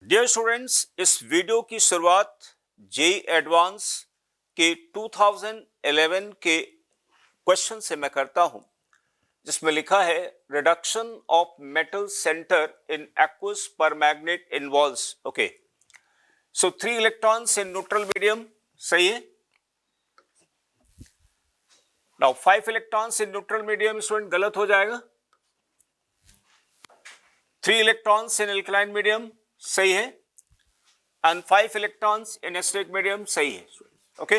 Dear students, इस video की शुरुआत जेई एडवांस के 2011 के क्वेश्चन से मैं करता हूं, जिसमें लिखा है reduction of metal centre in aqueous परमैग्नेट involves okay. So 3 electrons in neutral medium, सही है। Now 5 electrons in neutral medium student गलत हो जाएगा। 3 इलेक्ट्रॉन्स इन एल्कलाइन मीडियम सही है, and 5 electrons in acidic medium सही है। Okay,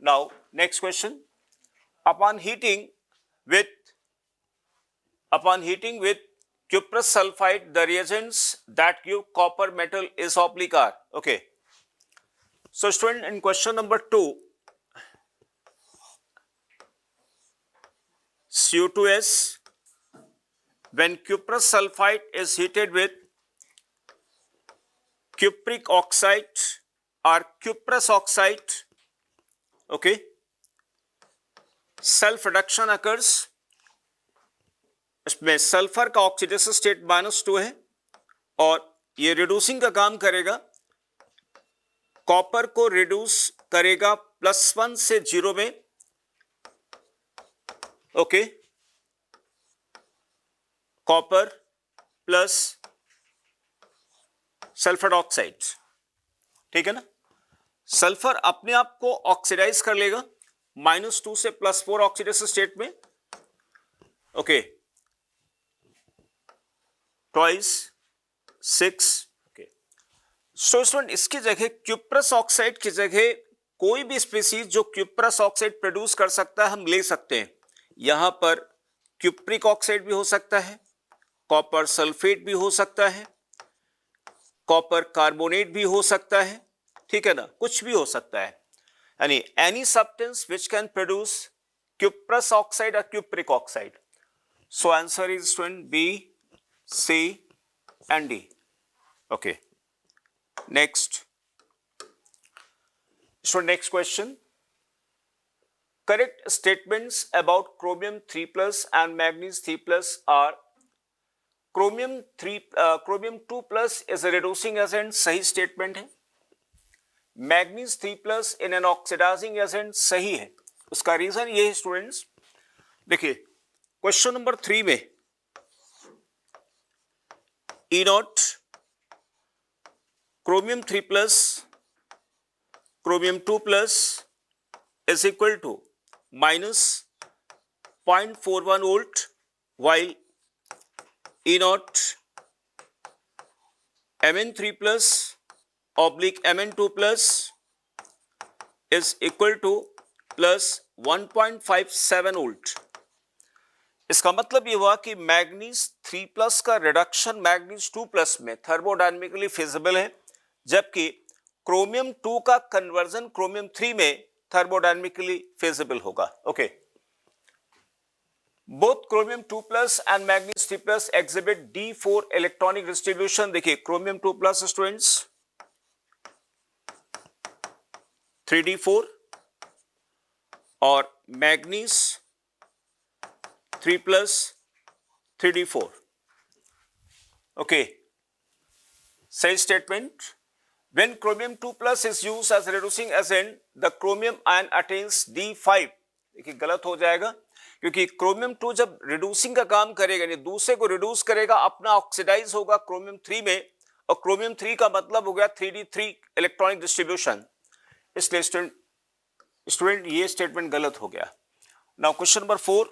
now next question. Upon heating with cuprous sulfide, the reagents that give copper metal is oblique are. Okay, so student, in question number 2, Cu2S, when cuprous sulfide is heated with cupric oxide or cuprous oxide, okay, self reduction occurs. इसमें sulphur का oxidation state -2 है और ये reducing का काम करेगा, copper को reduce करेगा +1 से 0 में, okay, copper plus sulphur oxide, ठीक है ना। सल्फर अपने आप को ऑक्सीडाइज कर लेगा -2 से +4 ऑक्सीडेशन स्टेट में, okay, twice 6, okay. So student, इसकी जगह क्यूप्रस ऑक्साइड की जगह कोई भी स्पीसीज जो क्यूप्रस ऑक्साइड प्रोड्यूस कर सकता है हम ले सकते हैं। यहां पर क्यूप्रिक ऑक्साइड भी हो सकता है, कॉपर सल्फेट भी हो सकता है, कॉपर कार्बोनेट भी हो सकता है, ठीक है ना, कुछ भी हो सकता है, यानी any substance which can produce cuprous oxide और cupric oxide. So answer is student B, C and D. Okay, next student, next question. Correct statements about chromium 3+ and manganese 3+ are chromium 2+ is a reducing agent, सही statement है। Manganese 3+ in an oxidising agent, सही है। उसका reason ये है students, देखिए question number 3 में E0 chromium 3+ chromium 2+ is equal to -0.41 volt, while E0 Mn3+ oblique Mn2+ is equal to +1.57 volt. इसका मतलब ये हुआ कि मैग्नीज 3+ का रिडक्शन मैग्नीज 2+ में थर्मोडायनेमिकली फिजिबल है, जबकि क्रोमियम 2 का कन्वर्जन क्रोमियम 3 में थर्मोडायनेमिकली फिजिबल होगा। Okay, both chromium 2+ and manganese 3+ exhibit D4 electronic distribution. देखिए क्रोमियम 2+ स्टूडेंट्स 3D4 और मैग्नीज 3+ 3D4, ओके, सही statement. When chromium 2+ is used as reducing agent, the chromium ion attains D5। देखिए गलत हो जाएगा, क्योंकि क्रोमियम 2 जब रिड्यूसिंग का काम करेगा, यानी दूसरे को रिड्यूस करेगा, अपना ऑक्सीडाइज होगा क्रोमियम 3 में, और क्रोमियम 3 का मतलब हो गया 3D3 इलेक्ट्रॉनिक डिस्ट्रीब्यूशन। इसलिए स्टूडेंट ये स्टेटमेंट गलत हो गया। Now question number 4,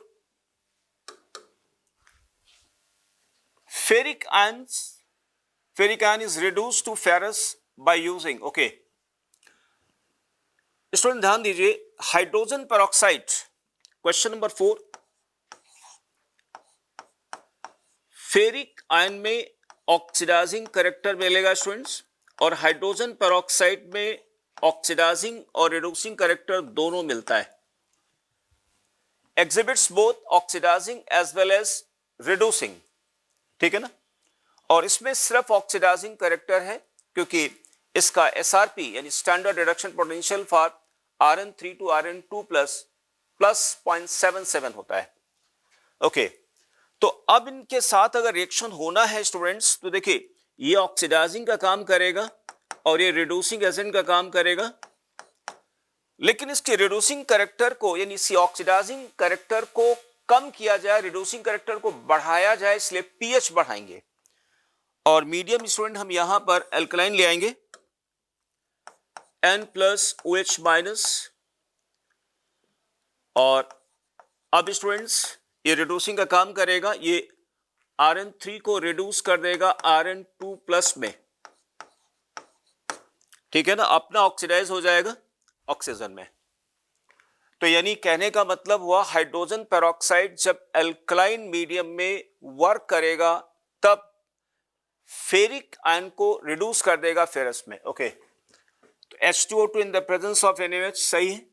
ferric ion is reduced to ferrous by using, okay. Student ध्यान दीजिए, hydrogen peroxide, question number 4, ferric ion में ऑक्सीडाइजिंग कैरेक्टर मिलेगा स्टूडेंट्स, और हाइड्रोजन पेरोक्साइड में ऑक्सीडाइजिंग और रिड्यूसिंग कैरेक्टर दोनों मिलता है। Exhibits both oxidizing as well as reducing, ठीक है ना, और इसमें सिर्फ ऑक्सीडाइजिंग कैरेक्टर है, क्योंकि इसका SRP यानी standard reduction potential for Rn3 to Rn2+ +0.77 होता है। ओके, तो अब इनके साथ अगर रिएक्शन होना है स्टूडेंट्स, तो देखिए ये ऑक्सीडाइजिंग का काम करेगा और ये रिड्यूसिंग एजेंट का काम करेगा, लेकिन इसके रिड्यूसिंग कैरेक्टर को यानी इसी ऑक्सीडाइजिंग कैरेक्टर को कम किया जाए, रिड्यूसिंग कैरेक्टर को बढ़ाया जाए, इसलिए पीएच बढ़ाएंगे। और मीडियम स्टूडेंट हम यहां पर एल्कलाइन ले आएंगे N प्लस OH माइनस, और अब स्टूडेंट्स ये रिड्यूसिंग का काम करेगा, ये Rn3 को रिड्यूस कर देगा Rn2 प्लस में, ठीक है ना, अपना ऑक्सीडाइज हो जाएगा ऑक्सीजन में। तो यानी कहने का मतलब हुआ हाइड्रोजन पेरोक्साइड जब एल्कलाइन मीडियम में वर्क करेगा तब फेरिक आयन को रिड्यूस कर देगा फेरस में। ओके, तो H2O2 in the presence of NaOH सही है।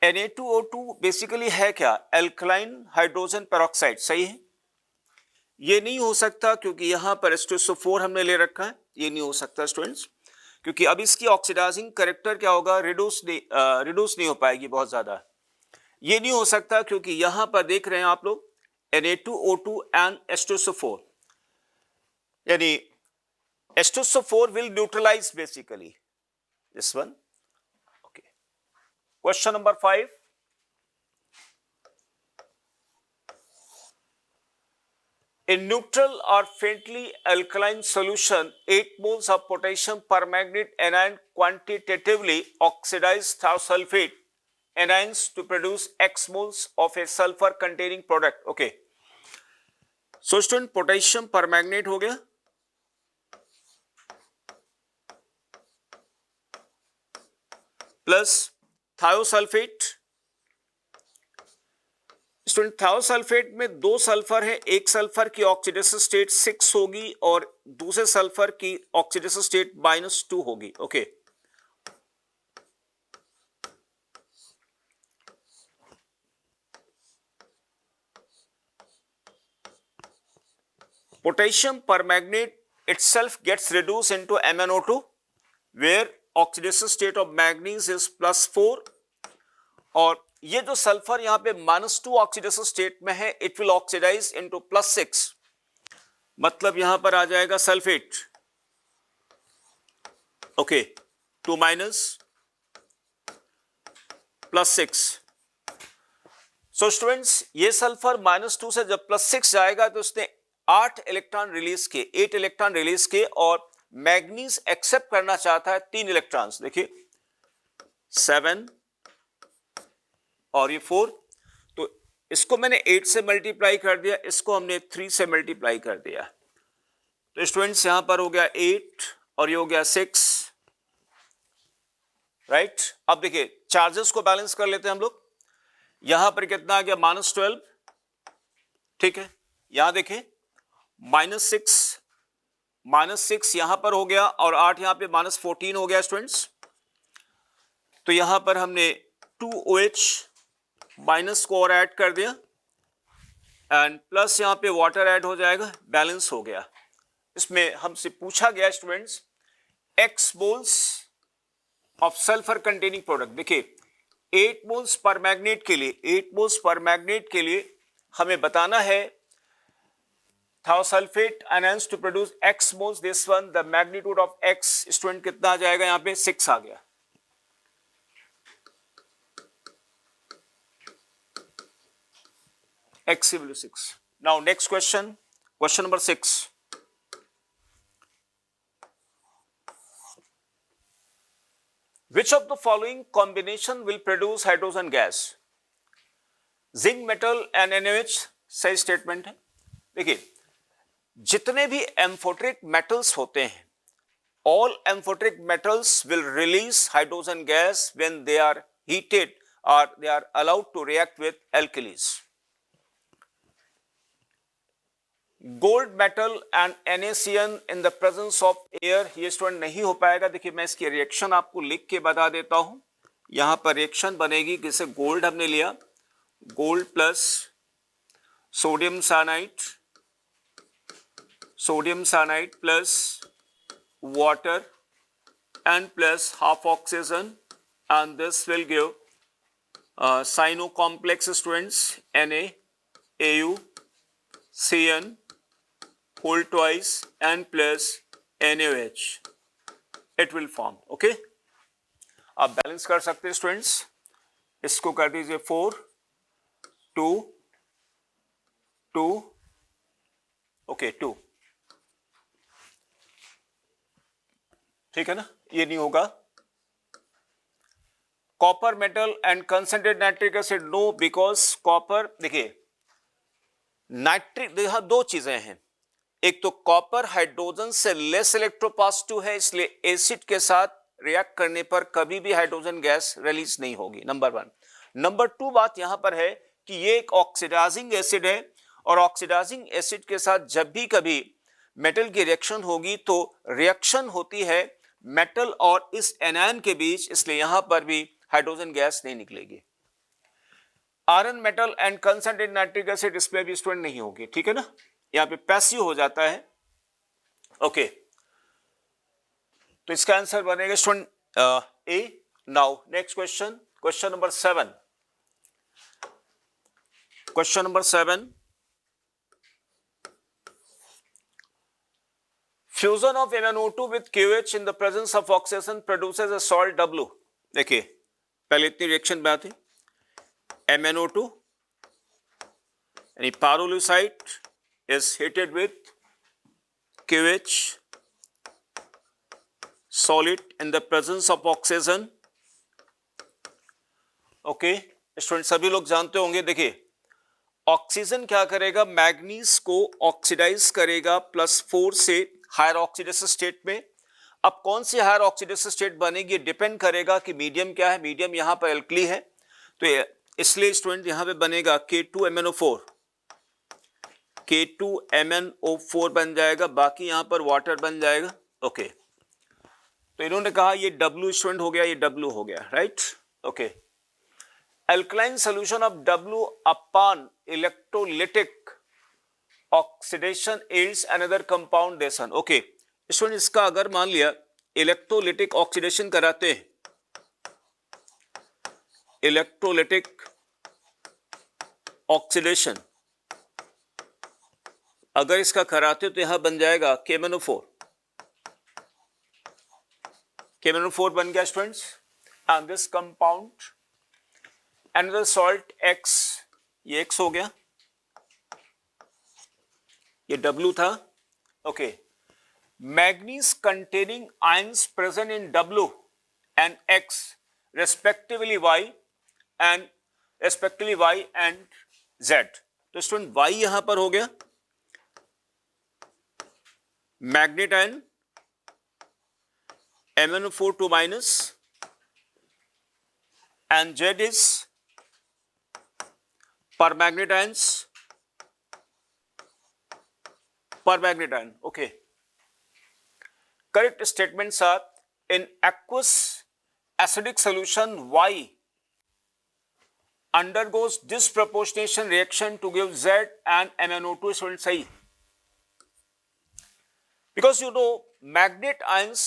Na2O2 बेसिकली है क्या? एल्कलाइन हाइड्रोजन पेरोक्साइड, सही है। ये नहीं हो सकता क्योंकि यहां पर H2SO4 हमने ले रखा है, ये नहीं हो सकता स्टूडेंट्स, क्योंकि अब इसकी ऑक्सीडाइजिंग कैरेक्टर क्या होगा, रिड्यूस नहीं हो पाएगी बहुत ज्यादा। ये नहीं हो सकता क्योंकि यहां पर देख रहे हैं आप लोग Na2O2 एंड H2SO4, यानी H2SO4 will neutralize basically this one. Okay. Question number 5. In neutral or faintly alkaline solution, 8 moles of potassium permanganate anion quantitatively oxidize thiosulfate anions to produce X moles of a sulfur containing product. Okay. So student, potassium permanganate हो गया, plus thiosulphate. Student, thiosulphate में दो sulphur है, एक sulphur की oxidation state 6 होगी और दूसरे सल्फर की ऑक्सीडेशन स्टेट -2 होगी। Okay, potassium permanganate itself gets reduced into MnO2 where oxidation state of manganese is +4, और ये जो सल्फर यहां पे -2 ऑक्सीडेशन स्टेट में है, इट विल ऑक्सीडाइज इनटू +6, मतलब यहां पर आ जाएगा sulphate. Okay, 2 minus +6। So students, ये सल्फर -2 से जब +6 जाएगा तो उसने 8 इलेक्ट्रॉन रिलीज किए, 8 इलेक्ट्रॉन रिलीज किए, और मैग्नीज एक्सेप्ट करना चाहता है 3 इलेक्ट्रॉन्स। देखिए 7 और ये 4, तो इसको मैंने 8 से मल्टीप्लाई कर दिया, इसको हमने 3 से मल्टीप्लाई कर दिया, तो स्टूडेंट्स यहां पर हो गया 8 और ये हो गया 6, राइट। अब देखिए चार्जेस को बैलेंस कर लेते हैं हम लोग। यहां पर कितना आ गया, -12, ठीक है। यहां देखिए -6 यहां पर हो गया और 8 यहां पे -14 हो गया स्टूडेंट्स। तो यहां पर हमने 2OH माइनस को और ऐड कर दिया एंड प्लस यहां पे वाटर ऐड हो जाएगा, बैलेंस हो गया। इसमें हमसे पूछा गया students X moles of sulphur containing product. देखिए 8 मोल्स पर मैग्नेट के लिए हमें बताना है thiosulphate ions to produce X moles, this one the magnitude of X student कितना आ जाएगा, यहां पे 6 आ गया। X value 6. Now next question number 6. Which of the following combination will produce hydrogen gas? Zinc metal and NaOH, सही statement है। देखिए जितने भी एम्फोटेरिक मेटल्स होते हैं, all amphoteric metals will release hydrogen gas when they are heated or they are allowed to react with alkalis. Gold metal and NaCN in the presence of air, ये student नहीं हो पाएगा। देखिए मैं इसकी reaction आपको लिख के बता देता हूं। यहां पर रिएक्शन बनेगी, जैसे गोल्ड हमने लिया, gold plus sodium cyanide plus water and plus half oxygen, and this will give cyano complex students NaAuCN whole twice N plus NaOH it will form. Okay, आप बैलेंस कर सकते हैं स्टूडेंट्स, इसको कर दीजिए 4 2 2 ओके 2, ठीक है ना, ये नहीं होगा. Copper metal and concentrated nitric acid no, because copper, देखिए नाइट्रिक, देखिए दो चीजें हैं, एक तो कॉपर हाइड्रोजन से लेस इलेक्ट्रोपॉजिटिव है, इसलिए एसिड के साथ रिएक्ट करने पर कभी भी हाइड्रोजन गैस रिलीज नहीं होगी, नंबर 1. नंबर 2 बात यहां पर है कि ये एक ऑक्सीडाइजिंग एसिड है, और ऑक्सीडाइजिंग एसिड के साथ जब भी कभी मेटल की रिएक्शन होगी तो रिएक्शन होती है मेटल और इस एनायन के बीच, इसलिए यहां पर भी हाइड्रोजन गैस नहीं निकलेगी. Iron metal and concentrated nitric acid इसमें भी स्टूडेंट नहीं होगी, ठीक है ना, यहां पे पैसिव हो जाता है. ओके, तो इसका आंसर बनेगा student A. Now next question, question number 7. Question number 7, fusion of MnO2 with KOH in the presence of oxygen produces a salt W. देखिए पहले इतनी रिएक्शन में आती, MnO2 यानी पारोलुसाइट is heated with KOH solid in the presence of oxygen. Okay student, सभी लोग जानते होंगे, देखिए ऑक्सीजन क्या करेगा, मैग्नीज को ऑक्सीडाइज करेगा +4 से हायर ऑक्सीडेशन स्टेट में. अब कौन सी हायर ऑक्सीडेशन स्टेट बनेगी, डिपेंड करेगा कि मीडियम क्या है. मीडियम यहां पर एल्कली है, तो इसलिए स्टूडेंट यहां पे बनेगा K2MnO4, K2MnO4 बन जाएगा, बाकी यहां पर वाटर बन जाएगा. ओके, तो इन्होंने कहा ये W स्टूडेंट हो गया, ये W हो गया, right. Okay, alkaline solution of W upon electrolytic oxidation yields another compoundation. Okay student, इसका अगर मान लिया इलेक्ट्रोलिटिक ऑक्सीडेशन कराते हैं, इलेक्ट्रोलिटिक ऑक्सीडेशन अगर इसका कराते तो यहां बन जाएगा KMnO4. KMnO4 बन गया students, and this compound another salt X, ये X हो गया, ये W था. Okay, manganese containing ions present in W and X respectively Y and Z. तो स्टूडेंट Y यहां पर हो गया manganate ion MnO4 2 minus, and Z is permanganate ions, permanganate ion. Okay, correct statements are in aqueous acidic solution Y undergoes disproportionation reaction to give Z and MnO2. Student सही, because you know magnet ions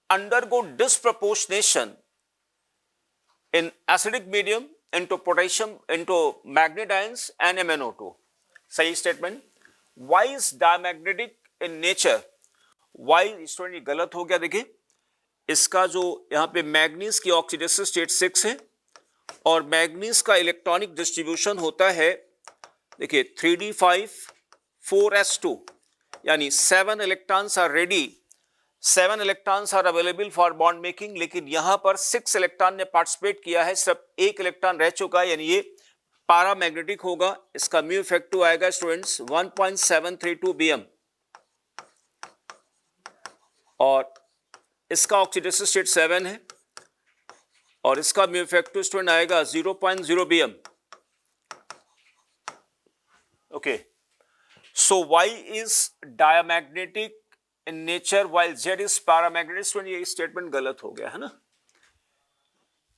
undergo disproportionation in acidic medium into potassium, into magnet ions and MnO2. सही statement. Y is diamagnetic in nature. Y student गलत हो गया, देखिए इसका जो यहाँ पे मैग्नीज की ऑक्सीडेशन स्टेट 6 है, और मैग्नीज का इलेक्ट्रॉनिक डिस्ट्रीब्यूशन होता है, देखिए 3d5 4s2, यानी 7 electrons are ready, 7 electrons are available for bond making, लेकिन यहां पर 6 इलेक्ट्रॉन ने पार्टिसिपेट किया है, सिर्फ 1 इलेक्ट्रॉन रह चुका है, यानी ये पैरामैग्नेटिक होगा. इसका म्यू इफेक्टिव आएगा स्टूडेंट्स 1.732 bm, और इसका ऑक्सीडेशन स्टेट 7 है, और इसका म्यू इफेक्टिव स्टूडेंट आएगा 0.0 bm. Okay, so Y is diamagnetic in nature while Z is paramagnetic. Student ये स्टेटमेंट गलत हो गया है ना.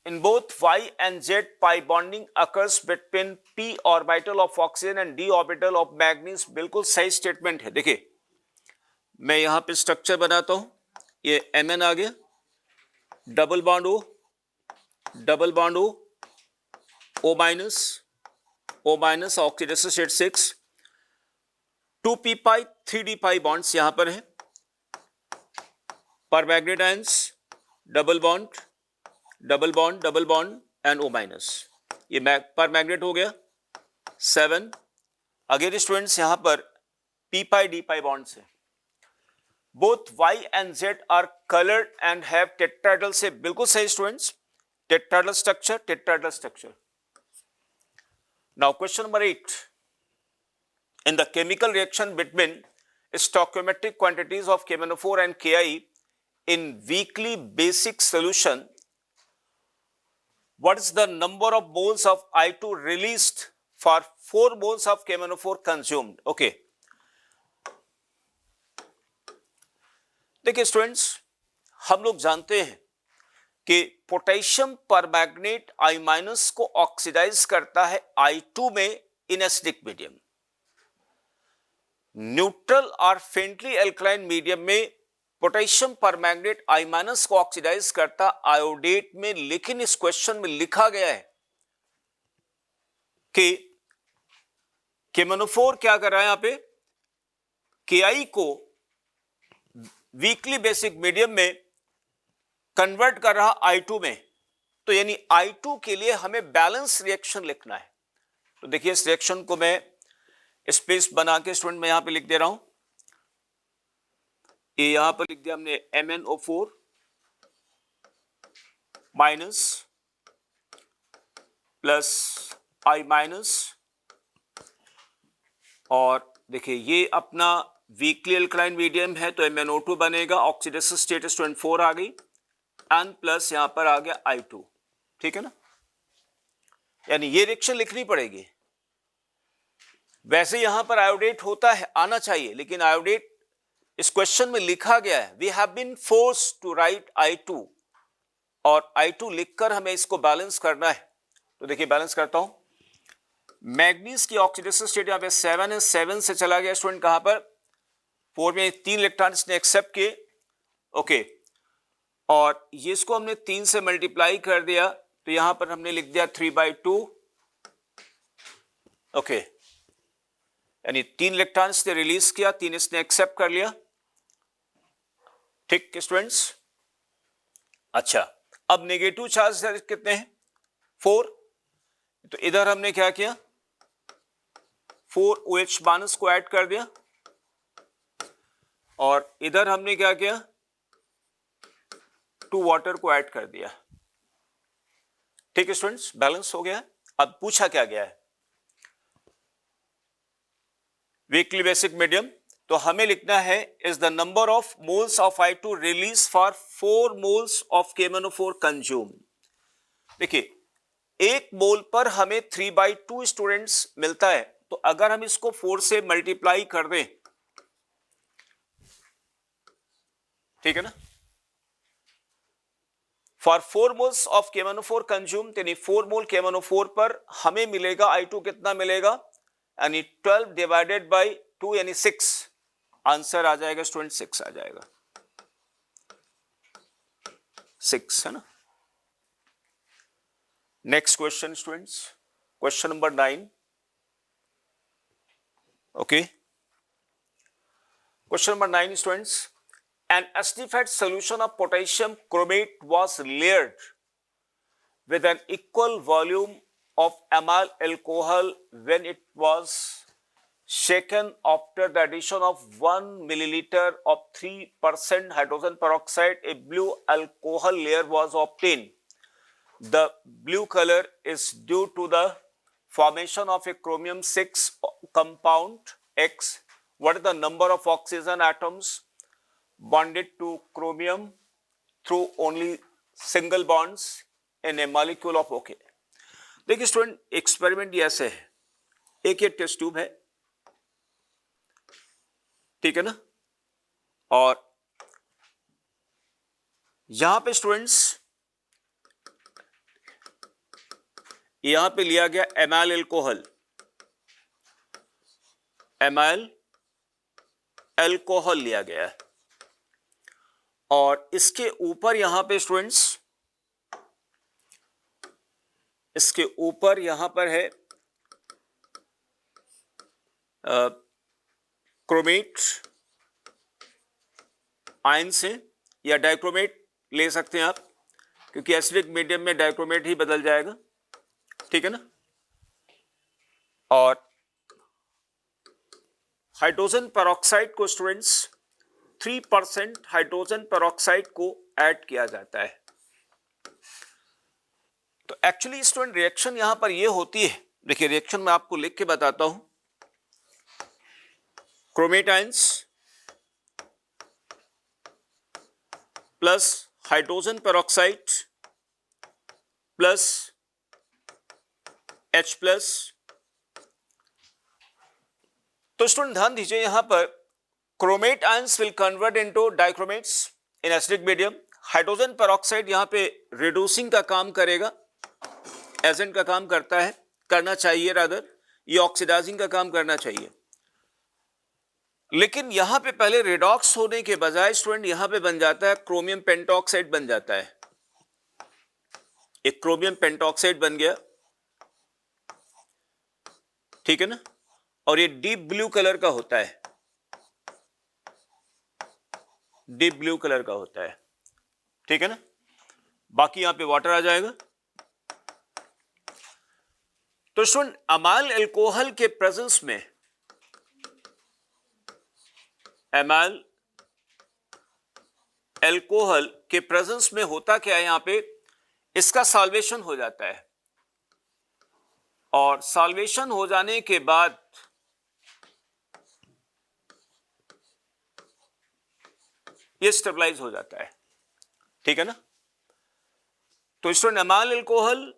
In both Y and Z, pi bonding occurs between p orbital of oxygen and d orbital of manganese. बिल्कुल सही statement है. देखिए मैं यहां पे स्ट्रक्चर बनाता हूं, ये Mn आ गया, double bond O, double bond O, O minus oxidation state 6, 2p pi 3d pi bonds यहां पर है, पर magnet ions, double bond double bond double bond and O minus, ये पर मैग्नेट हो गया 7। अगेन स्टूडेंट्स यहां पर p pi d pi bonds है। Both y and z are coloured and have tetrahedral से, बिल्कुल सही students, tetrahedral structure, tetrahedral structure. Now question number 8, in the chemical reaction between stoichiometric quantities of KMnO4 and Ki in weakly basic solution, what is the number of moles of I2 released for 4 moles of KMnO4 consumed? Okay, देखिए students, हम लोग जानते हैं कि potassium permanganate I minus को oxidise करता है I2 में इन एसिडिक मीडियम। न्यूट्रल और फेंटली एल्कलाइन मीडियम में पोटेशियम परमैंगनेट I माइनस को ऑक्सीडाइज करता आयोडेट में, लेकिन इस क्वेश्चन में लिखा गया है कि KMnO4 क्या कर रहा है यहां पे, Ki को वीकली बेसिक मीडियम में कन्वर्ट कर रहा I2 में, तो यानी I2 के लिए हमें बैलेंस रिएक्शन लिखना है। तो देखिए इस रिएक्शन को मैं स्पेस बना के स्टूडेंट मैं यहां पे लिख दे रहा हूं, ये यहां पर लिख दिया हमने MnO4 minus plus I minus, और देखिए ये अपना वीकली एल्कलाइन मीडियम है तो MnO2 बनेगा, ऑक्सीडेशन स्टेट स्टूडेंट 4 आ गई, एन प्लस यहां पर आ गया I2, ठीक है ना। यानी ये रिएक्शन लिखनी पड़ेगी। वैसे यहां पर आयोडेट होता है, आना चाहिए, लेकिन आयोडेट इस क्वेश्चन में लिखा गया है, we have been forced to write I2, और I2 लिखकर हमें इसको बैलेंस करना है। तो देखिए बैलेंस करता हूं, मैग्नीज की ऑक्सीडेशन स्टेट यहां पे 7 है, 7 से चला गया स्टूडेंट कहां पर 4 में, 3 इलेक्ट्रॉन इसने एक्सेप्ट किए, ओके, और ये इसको हमने 3 से मल्टीप्लाई कर दिया, तो यहां पर हमने लिख दिया 3/2, ओके, यानी 3 इलेक्ट्रॉन इसने रिलीज किया, 3 इसने एक्सेप्ट कर लिया, ठीक स्टूडेंट्स। अच्छा, अब नेगेटिव चार्ज कितने हैं, 4, तो इधर हमने क्या किया, 4 OH माइनस को ऐड कर दिया, और इधर हमने क्या किया, 2 वाटर को ऐड कर दिया, ठीक है स्टूडेंट्स, बैलेंस हो गया। अब पूछा क्या गया है, वीकली बेसिक मीडियम, तो हमें लिखना है is the number of moles of I2 release for 4 moles of KMnO4 consume. देखिए 1 मोल पर हमें 3/2 स्टूडेंट्स मिलता है, तो अगर हम इसको 4 से मल्टीप्लाई कर दें, ठीक है ना, for 4 moles of KMnO4 consume, यानी 4 मोल KMnO4 पर हमें मिलेगा I2 कितना मिलेगा, यानी 12 डिवाइडेड बाई 2 यानी 6, आंसर आ जाएगा स्टूडेंट 6 आ जाएगा, 6 है ना। Next question students, question number 9, okay, question number 9 students, an acidified solution of potassium chromate was layered with an equal volume of amyl alcohol when it was shaken after the addition of 1 milliliter of 3% hydrogen peroxide. A blue alcohol layer was obtained. The blue color is due to the formation of a chromium 6 compound X. What is the number of oxygen atoms bonded to chromium through only single bonds in a molecule of OK? देखिए student, experiment ये ऐसे है, एक ये test tube है, ठीक है ना, और यहां पे स्टूडेंट्स यहां पे लिया गया एमाइल अल्कोहल, एमाइल अल्कोहल लिया गया है, और इसके ऊपर यहां पे स्टूडेंट्स, इसके ऊपर यहां पर है क्रोमेट आयंस हैं, या डाइक्रोमेट ले सकते हैं आप, क्योंकि एसिडिक मीडियम में डाइक्रोमेट ही बदल जाएगा, ठीक है ना। और हाइड्रोजन पेरोक्साइड को स्टूडेंट्स 3% हाइड्रोजन पेरोक्साइड को ऐड किया जाता है। तो एक्चुअली स्टूडेंट रिएक्शन यहां पर ये होती है, देखिए रिएक्शन मैं आपको लिख के बताता हूं। Chromate ions plus hydrogen peroxide plus H plus. तो स्टूडेंट ध्यान दीजिए, यहां पर chromate ions will convert into डाइक्रोमेट्स in acidic medium. Hydrogen peroxide यहां पे रिड्यूसिंग का काम करेगा, एजेंट का काम करता है, करना चाहिए रादर, ये ऑक्सीडाइजिंग का काम करना चाहिए। लेकिन यहां पे पहले रिडॉक्स होने के बजाय स्टूडेंट यहां पे बन जाता है क्रोमियम पेंटॉक्साइड बन जाता है, एक क्रोमियम पेंटॉक्साइड बन गया, ठीक है ना। और ये डीप ब्लू कलर का होता है, डीप ब्लू कलर का होता है, ठीक है ना। बाकी यहां पे वाटर आ जाएगा। तो स्टूडेंट अमाइल अल्कोहल के प्रेजेंस में, अमाइल अल्कोहल के प्रेजेंस में होता क्या है, यहां पे इसका सॉल्वेशन हो जाता है, और सॉल्वेशन हो जाने के बाद ये स्टेबलाइज हो जाता है, ठीक है ना। तो student amyl alcohol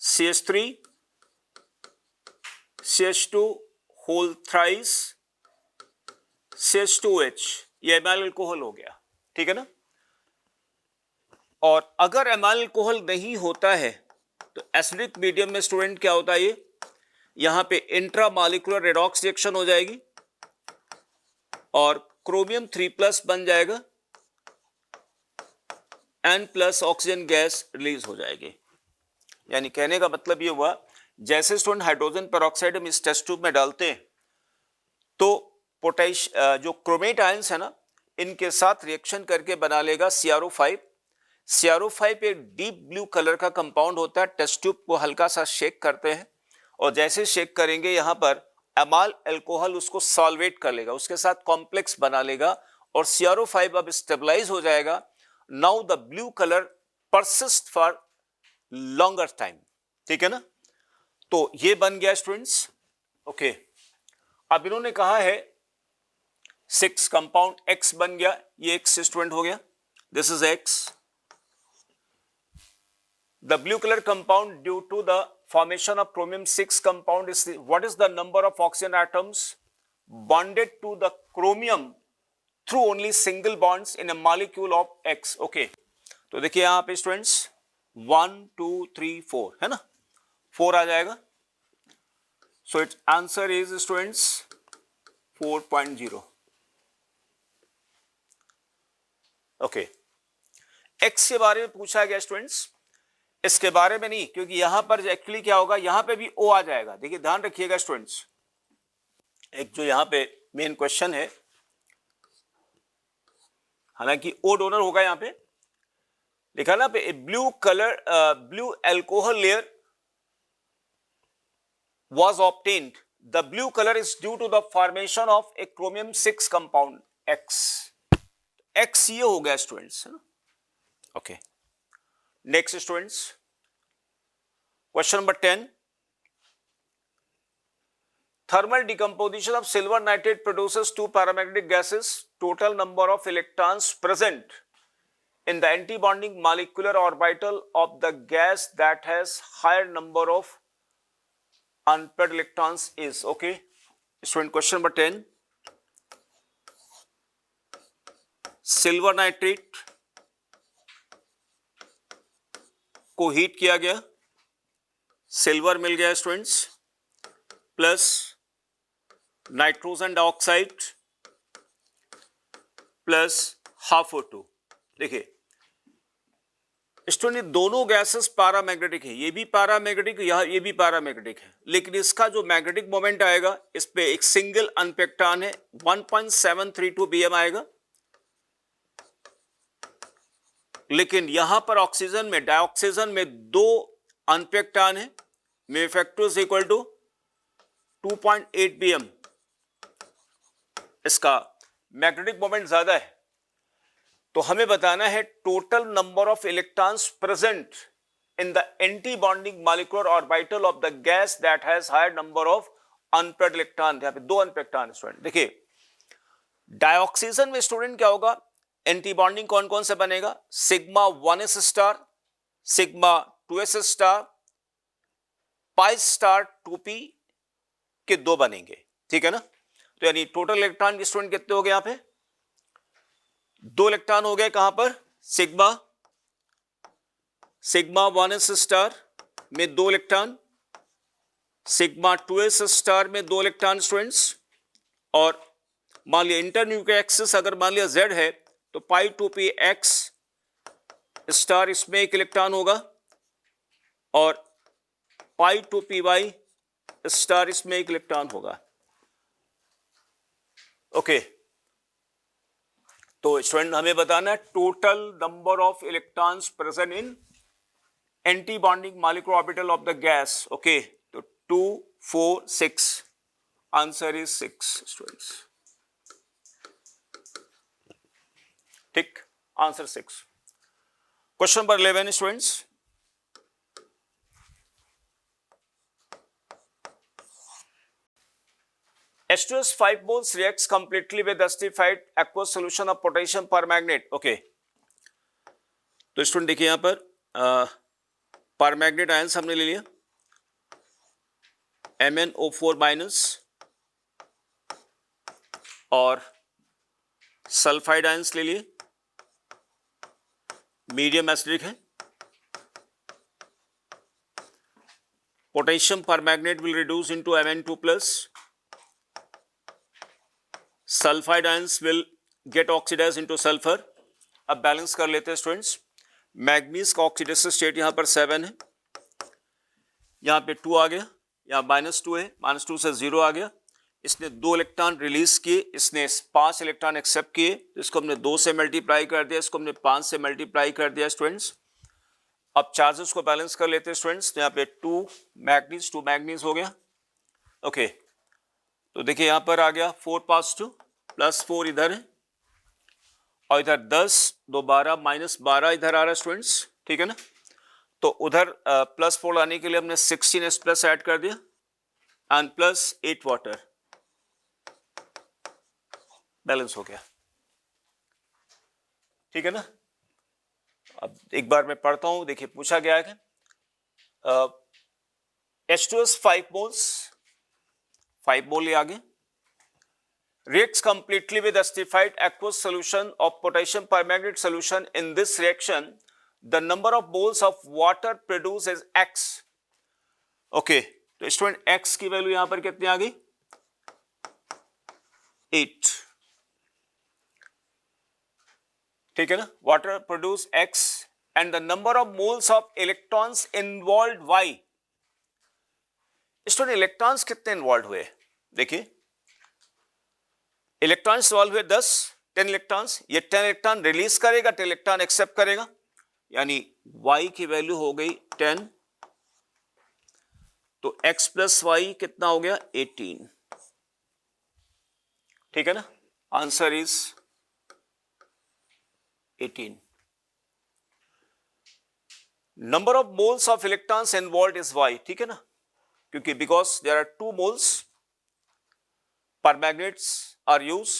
CH3 CH2 whole thrice CH2H, ये अमाइल अल्कोहल हो गया, ठीक है ना। और अगर अमाइल अल्कोहल नहीं होता है तो एसिडिक मीडियम में स्टूडेंट क्या होता है, ये यहां पे इंट्रामॉलिक्यूलर रेडॉक्स रिएक्शन हो जाएगी और क्रोमियम 3+ बन जाएगा, N+ ऑक्सीजन गैस रिलीज हो जाएगी। यानी कहने का मतलब ये हुआ, जैसे स्टूडेंट हाइड्रोजन पेरोक्साइड हम इस टेस्ट ट्यूब में डालते हैं तो जो क्रोमेट आयंस है ना, इनके साथ रिएक्शन करके बना लेगा CrO5। CrO5 एक डीप ब्लू कलर का कंपाउंड होता है। टेस्ट ट्यूब को हल्का सा शेक करते हैं और जैसे शेक करेंगे यहां पर अमाइल अल्कोहल उसको सॉल्वेट कर लेगा, उसके साथ कॉम्प्लेक्स बना लेगा और CrO5 अब स्टेबलाइज हो जाएगा। Now the blue colour persist for longer time, ठीक है ना। तो ये बन गया स्टूडेंट्स, ओके। अब इन्होंने कहा है 6 कंपाउंड X बन गया, ये X स्टूडेंट हो गया, this is X। The blue color compound due to the formation of chromium 6 compound is what is the number of oxygen atoms bonded to the chromium through only single bonds in a molecule of X, okay। तो देखिए यहां पे students 1 2 3 4 है ना, 4 आ जाएगा। So its answer is students 4.0, okay। X के बारे में पूछा गया स्टूडेंट्स, इसके बारे में नहीं, क्योंकि यहां पर एक्चुअली क्या होगा, यहां पे भी O आ जाएगा। देखिए ध्यान रखिएगा स्टूडेंट्स, एक जो यहां पे मेन क्वेश्चन है, हालांकि O डोनर होगा, यहां पे लिखा ना पे blue colour blue alcohol layer was obtained. The blue color is due to the formation of a chromium 6 compound X. X ये हो गया स्टूडेंट्स, है ना, okay. Next students, question number 10। Thermal decomposition of silver nitrate produces 2 paramagnetic gases. Total number of electrons present in the antibonding molecular orbital of the gas that has higher number of unpaired electrons is, okay। Student question number 10, silver nitrate को heat किया गया, silver मिल गया students, plus nitrogen dioxide plus ½ O2। देखिए student दोनों gases paramagnetic है, ये भी paramagnetic, ये भी पैरामैग्नेटिक है, लेकिन इसका जो मैग्नेटिक मोमेंट आएगा इस पे एक सिंगल अनपेक्टान है 1.732 bm आएगा, लेकिन यहां पर ऑक्सीजन में, डाइऑक्सीजन में दो अनपेक्टान है, मे factor is equal to 2.8 bm, इसका मैग्नेटिक मोमेंट ज्यादा है। तो हमें बताना है total number of electrons present in the anti bonding molecular orbital of the gas that has higher number of unpaired electron. यहां पे दो अनपेयर्ड स्टूडेंट देखिए, डाइऑक्सीजन में स्टूडेंट क्या होगा, एंटी बॉन्डिंग कौन कौन से बनेगा, sigma 1s star, sigma 2s star, pi star 2p के दो बनेंगे, ठीक है ना। तो यानी टोटल इलेक्ट्रॉन के स्टूडेंट कितने हो गए, यहां पे दो इलेक्ट्रॉन हो गए, कहां पर, सिग्मा 1s स्टार में दो इलेक्ट्रॉन, सिग्मा 2s स्टार में दो इलेक्ट्रॉन स्टूडेंट्स, और मान लिया इंटरन्यूक्लियर एक्सिस अगर मान लिया z है तो पाई 2p x स्टार इसमें एक इलेक्ट्रॉन होगा, और पाई 2p y स्टार इसमें एक इलेक्ट्रॉन होगा। ओके, तो स्टूडेंट हमें बताना है total number of electrons present in anti bonding molecular orbital of the gas. Okay, तो 2 4 6, आंसर इज 6 स्टूडेंट्स, ठीक, answer 6। Question number 11 students, H2S 5 moles reacts completely with acidified aqueous solution of potassium permanganate। Okay, तो student देखिए यहां पर परमैग्नेट ions हमने ले लिया MnO4 minus, और सल्फाइड आयंस ले लिए, मीडियम एसिडिक है, potassium permanganate will reduce into Mn2 plus, sulphide ions will get oxidize into sulphur. अब बैलेंस कर लेते हैं स्टूडेंट्स, मैग्नीज का ऑक्सीडेशन स्टेट यहां पर 7 है, यहां पे 2 आ गया, यहां -2 है, -2 से 0 आ गया, इसने 2 इलेक्ट्रॉन रिलीज किए, इसने 5 इलेक्ट्रॉन एक्सेप्ट किए, तो इसको हमने 2 से मल्टीप्लाई कर दिया, इसको हमने 5 से मल्टीप्लाई कर दिया स्टूडेंट्स। अब चार्जेस को बैलेंस कर लेते हैं स्टूडेंट्स, तो यहाँ पे 2 मैग्नीज हो गया। ओके, तो देखिए यहां पर आ गया 4 + 2 +4 इधर है, और इधर 10 2 12 -12 इधर आ रहा है स्टूडेंट्स, ठीक है ना। तो उधर +4 लाने के लिए हमने 16s प्लस ऐड कर दिया, एंड +8 वाटर, बैलेंस हो गया, ठीक है ना। अब एक बार मैं पढ़ता हूं, देखिए पूछा गया है H2S 5 moles, 5 मोल आगे, reacts completely with acidified aqueous solution of potassium permanganate solution. In this reaction, the number of moles of water produced is X. Okay, तो स्टूडेंट X की वैल्यू यहां पर कितनी आ गई, 8, ठीक है ना। Water produce X and the number of moles of electrons involved Y। Student electrons कितने इन्वॉल्व हुए, देखिए इलेक्ट्रॉन्स इन्वॉल्व हुए 10 इलेक्ट्रॉन्स, ये 10 इलेक्ट्रॉन रिलीज करेगा, 10 इलेक्ट्रॉन एक्सेप्ट करेगा, यानी Y की वैल्यू हो गई 10, तो X + Y कितना हो गया, 18, ठीक है ना, answer is 18। Number of moles of electrons involve is Y, ठीक है ना, क्योंकि because there are 2 moles permanganates are use,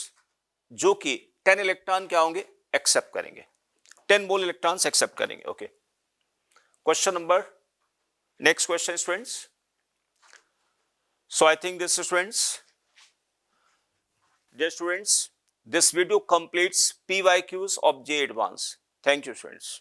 जो कि 10 इलेक्ट्रॉन क्या होंगे, एक्सेप्ट करेंगे, 10 मोल इलेक्ट्रॉन्स एक्सेप्ट करेंगे। Okay, question number, next question students. So I think this students, dear students, this video completes PYQs of J Advanced. Thank you students.